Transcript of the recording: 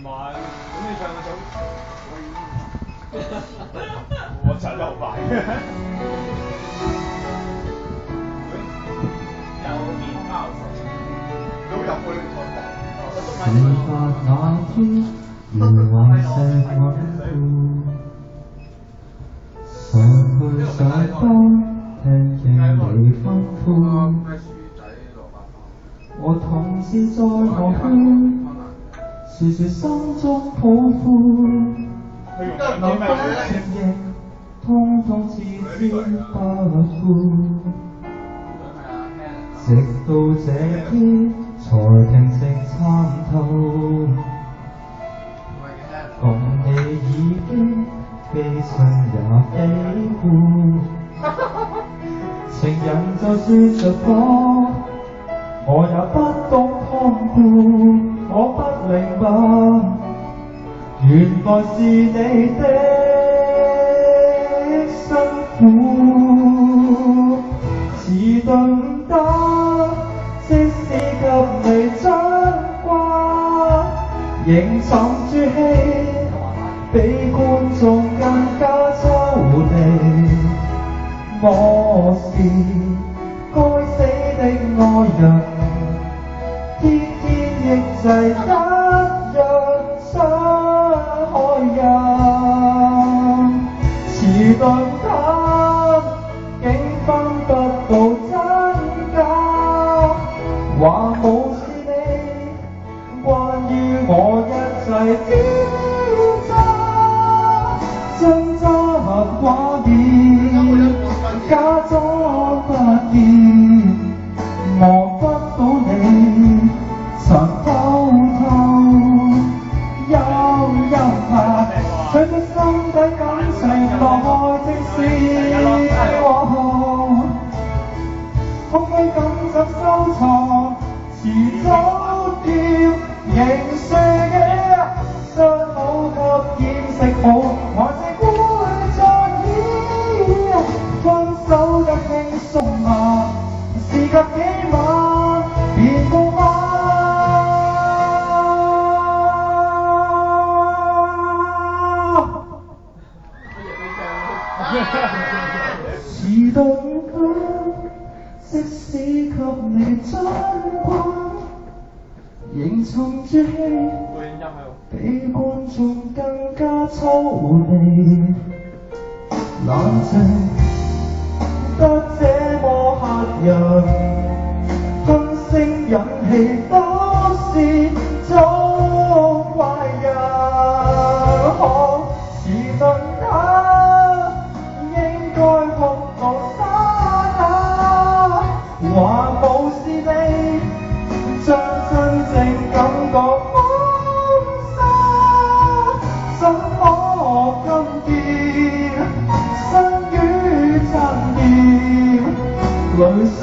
係，咁你唱嗰首我唱得好快嘅。有麵包食，都入去你事發那天，遙幻石穩固，上去上班，聽見你吩咐，我同事在我圈，說說心中抱負，留低情形，通通置之不顧。直到這天才停息參透，共你已經悲傷也悲苦，情人就算着火，我也不懂看顧，我不明白，原來是你的辛苦。遲鈍得，即使給你掌摑，仍沉住氣，比觀眾更加抽離。我是該死的愛人，天天抑制一樣傷害人。遲鈍得，竟分不到真假，話無視你，關於我一切挑唆，真真掛念，假裝不見，望不到你，曾偷偷陰陰下，唱出心底感情來正是我。空虛感想收藏，遲早要認輸嘅，傷口給掩飾好，還是會在意。分手得輕鬆嗎？事隔幾晚便告嗎？遲鈍得，即使給你掌摑，仍沉住氣，比觀眾更加抽離。冷靜得這麼嚇人，分聲引起都是種怪人。遲鈍得，應該哭到沙啞，話無視你，將真正感覺抹殺，怎麼今天生於殘念，淚水